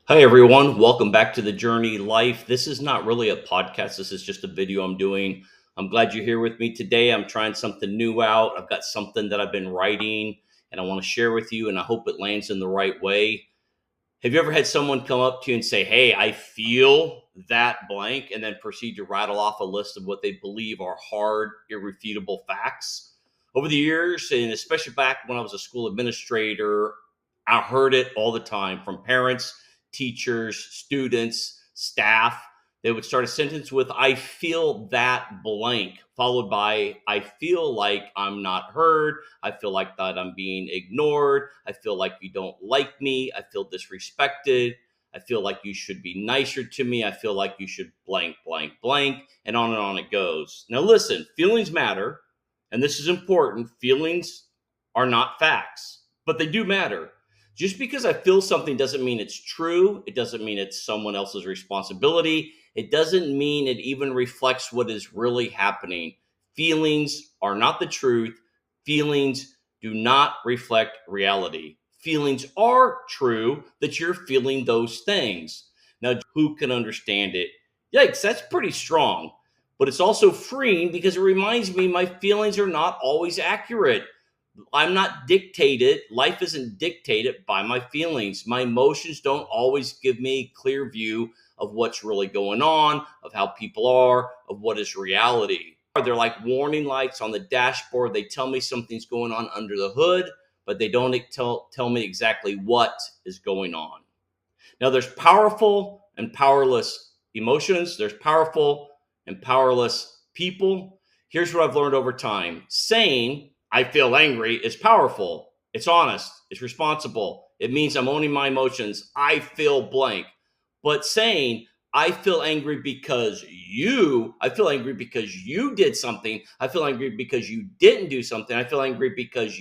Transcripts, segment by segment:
Hi, everyone. Welcome back to the Journey Life. This is not really a podcast. This is just a video I'm doing. I'm glad you're here with me today. I'm trying something new out. I've got something that I've been writing and I want to share with you, and I hope it lands in the right way. Have you ever had someone come up to you and say, "Hey, I feel that blank," and then proceed to rattle off a list of what they believe are hard, irrefutable facts? Over the years, and especially back when I was a school administrator, I heard it all the time from parents, teachers, students, staff. They would start a sentence with, "I feel that blank," followed by, "I feel like I'm not heard. I feel like that I'm being ignored. I feel like you don't like me. I feel disrespected. I feel like you should be nicer to me. I feel like you should blank, blank, blank," and on it goes. Now, listen, feelings matter, and this is important. Feelings are not facts, but they do matter. Just because I feel something doesn't mean it's true. It doesn't mean it's someone else's responsibility. It doesn't mean it even reflects what is really happening. Feelings are not the truth. Feelings do not reflect reality. Feelings are true that you're feeling those things. Now, who can understand it? Yikes, that's pretty strong. But it's also freeing because it reminds me my feelings are not always accurate. I'm not dictated. Life isn't dictated by my feelings. My emotions don't always give me a clear view of what's really going on, of how people are, of what is reality. They're like warning lights on the dashboard. They tell me something's going on under the hood, but they don't tell me exactly what is going on. Now, there's powerful and powerless emotions. There's powerful and powerless people. Here's what I've learned over time. Saying "I feel angry" is powerful. It's honest. It's responsible. It means I'm owning my emotions. I feel blank. But saying "I feel angry because I feel angry because you did something. I feel angry because you didn't do something. I feel angry because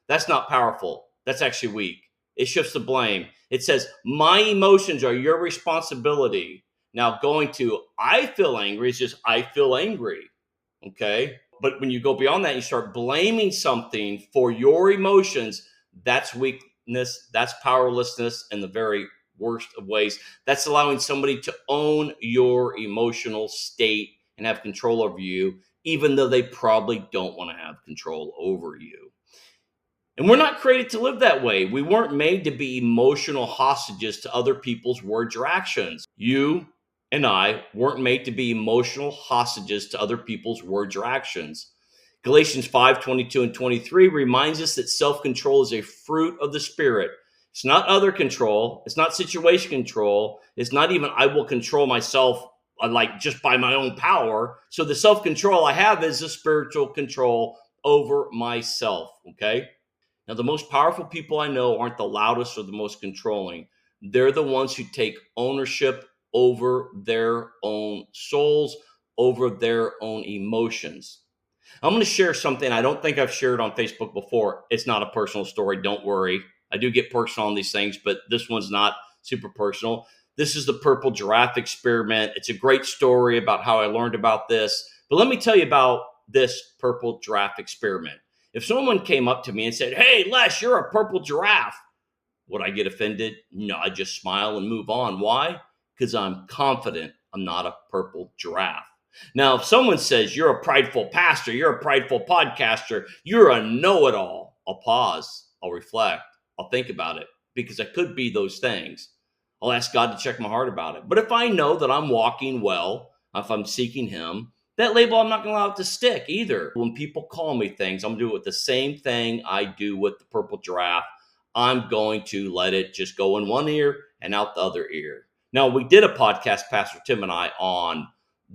that's not powerful. That's actually weak. It shifts the blame. It says, "My emotions are your responsibility." Now, going to "I feel angry" is just "I feel angry." Okay. But when you go beyond that, you start blaming something for your emotions. That's weakness. That's powerlessness in the very worst of ways. That's allowing somebody to own your emotional state and have control over you, even though they probably don't want to have control over you. And we're not created to live that way. We weren't made to be emotional hostages to other people's words or actions. You and I weren't made to be emotional hostages to other people's words or actions. Galatians 5:22 and 23 reminds us that self-control is a fruit of the Spirit. It's not other control. It's not situation control. It's not even "I will control myself like just by my own power." So the self-control I have is a spiritual control over myself. Okay. Now, the most powerful people I know aren't the loudest or the most controlling. They're the ones who take ownership over their own souls, over their own emotions. I'm going to share something I don't think I've shared on Facebook before. It's not a personal story. Don't worry. I do get personal on these things, but this one's not super personal. This is the purple giraffe experiment. It's a great story about how I learned about this. But let me tell you about this purple giraffe experiment. If someone came up to me and said, "Hey, Les, you're a purple giraffe," would I get offended? No, I'd just smile and move on. Why? Because I'm confident I'm not a purple giraffe. Now, if someone says, "You're a prideful pastor, you're a prideful podcaster, you're a know it all," I'll pause, I'll reflect, I'll think about it, because I could be those things. I'll ask God to check my heart about it. But if I know that I'm walking well, if I'm seeking Him, that label, I'm not going to allow it to stick either. When people call me things, I'm going to do it with the same thing I do with the purple giraffe. I'm going to let it just go in one ear and out the other ear. Now, we did a podcast, Pastor Tim and I, on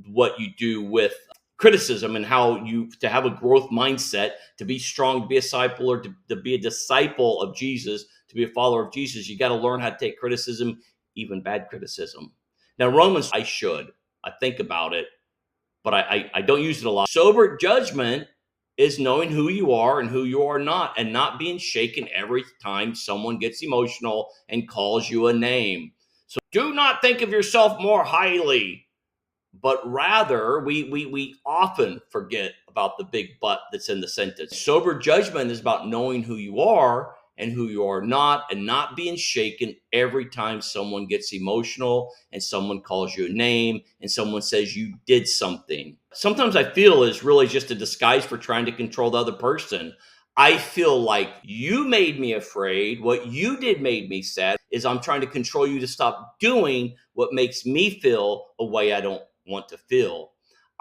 what you do with criticism and how to have a growth mindset, to be strong, to be a disciple, or to be a disciple of Jesus, to be a follower of Jesus. You got to learn how to take criticism, even bad criticism. Now, I think about it, but I don't use it a lot. Sober judgment is knowing who you are and who you are not, and not being shaken every time someone gets emotional and calls you a name. So do not think of yourself more highly, but rather we often forget about the big but that's in the sentence. Sober judgment is about knowing who you are and who you are not, and not being shaken every time someone gets emotional and someone calls you a name and someone says you did something. Sometimes I feel is really just a disguise for trying to control the other person. I feel like you made me afraid. What you did made me sad. Is I'm trying to control you to stop doing what makes me feel a way I don't want to feel.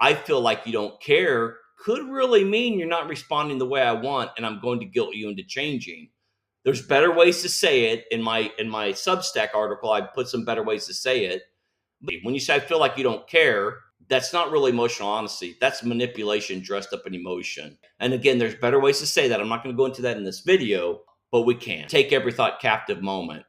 I feel like you don't care could really mean you're not responding the way I want, and I'm going to guilt you into changing. There's better ways to say it. In my Substack article, I put some better ways to say it. But when you say I feel like you don't care, that's not really emotional honesty. That's manipulation dressed up in emotion. And again, there's better ways to say that. I'm not going to go into that in this video, but we can. Take every thought captive moment.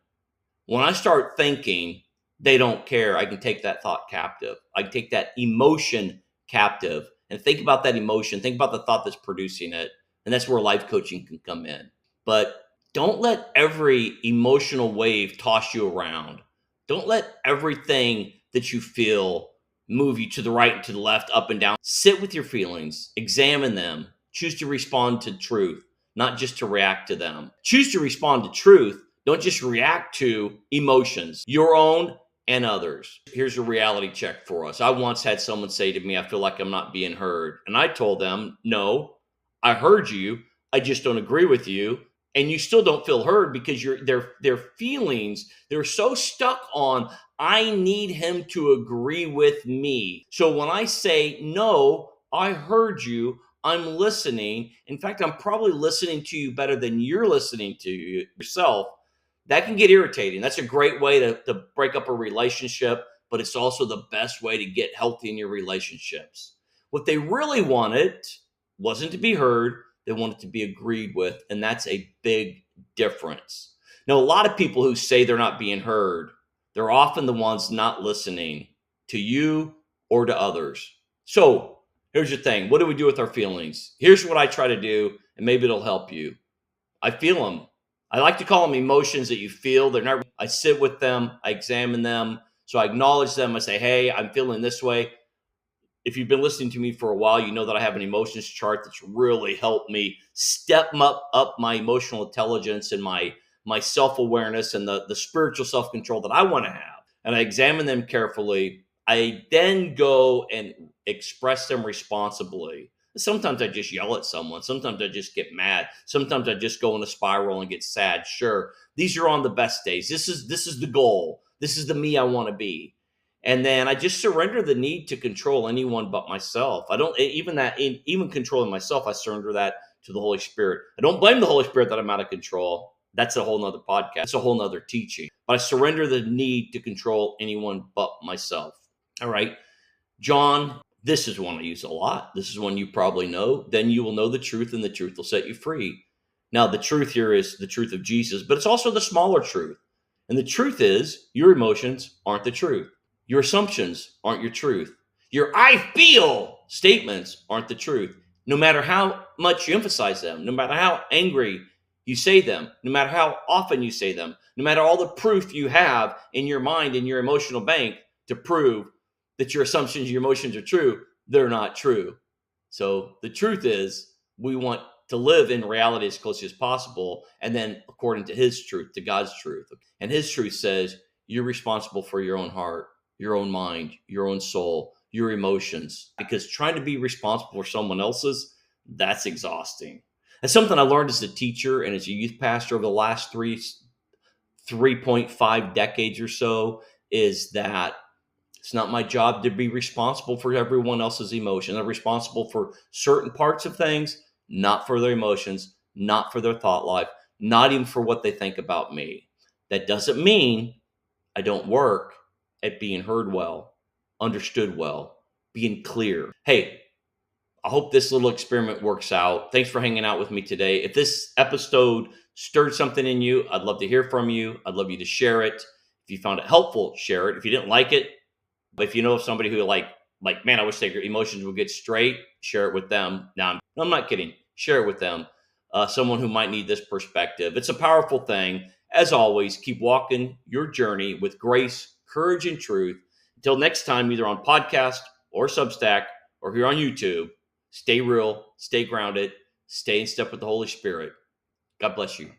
When I start thinking they don't care, I can take that thought captive. I can take that emotion captive and think about that emotion. Think about the thought that's producing it. And that's where life coaching can come in. But don't let every emotional wave toss you around. Don't let everything that you feel move you to the right and to the left, up and down. Sit with your feelings, examine them, choose to respond to truth, not just to react to them. Choose to respond to truth. Don't just react to emotions, your own and others. Here's a reality check for us. I once had someone say to me, I feel like I'm not being heard. And I told them, no, I heard you. I just don't agree with you. And you still don't feel heard because their feelings, they're so stuck on, I need him to agree with me. So when I say, no, I heard you, I'm listening. In fact, I'm probably listening to you better than you're listening to yourself. That can get irritating. That's a great way to break up a relationship, but it's also the best way to get healthy in your relationships. What they really wanted wasn't to be heard. They wanted to be agreed with, and that's a big difference. Now, a lot of people who say they're not being heard, they're often the ones not listening to you or to others. So here's the thing. What do we do with our feelings? Here's what I try to do, and maybe it'll help you. I feel them. I like to call them emotions that you feel. They're not. I sit with them. I examine them. So I acknowledge them. I say, hey, I'm feeling this way. If you've been listening to me for a while, you know that I have an emotions chart that's really helped me step up my emotional intelligence and my self-awareness and the spiritual self-control that I want to have. And I examine them carefully. I then go and express them responsibly. Sometimes I just yell at someone. Sometimes I just get mad. Sometimes I just go in a spiral and get sad. Sure, these are on the best days. This is the goal. This is the me I want to be. And then I just surrender the need to control anyone but myself. I don't even controlling myself. I surrender that to the Holy Spirit. I don't blame the Holy Spirit that I'm out of control. That's a whole nother podcast. It's a whole nother teaching. But I surrender the need to control anyone but myself. All right, John. This is one I use a lot. This is one you probably know. Then you will know the truth, and the truth will set you free. Now, the truth here is the truth of Jesus, but it's also the smaller truth. And the truth is, your emotions aren't the truth. Your assumptions aren't your truth. Your I feel statements aren't the truth. No matter how much you emphasize them, no matter how angry you say them, no matter how often you say them, no matter all the proof you have in your mind, in your emotional bank to prove that your assumptions, your emotions are true, they're not true. So the truth is, we want to live in reality as closely as possible, and then according to his truth, to God's truth. And his truth says, you're responsible for your own heart, your own mind, your own soul, your emotions, because trying to be responsible for someone else's, that's exhausting. That's something I learned as a teacher and as a youth pastor over the last 3.5 decades or so, is that it's not my job to be responsible for everyone else's emotion. I'm responsible for certain parts of things, not for their emotions, not for their thought life, not even for what they think about me. That doesn't mean I don't work at being heard well, understood well, being clear. Hey, I hope this little experiment works out. Thanks for hanging out with me today. If this episode stirred something in you, I'd love to hear from you. I'd love you to share it. If you found it helpful, share it. If you didn't like it, but if you know of somebody who like, man, I wish their emotions would get straight, share it with them. Now, I'm not kidding. Share it with them. Someone who might need this perspective. It's a powerful thing. As always, keep walking your journey with grace, courage, and truth. Until next time, either on podcast or Substack or here on YouTube, stay real, stay grounded, stay in step with the Holy Spirit. God bless you.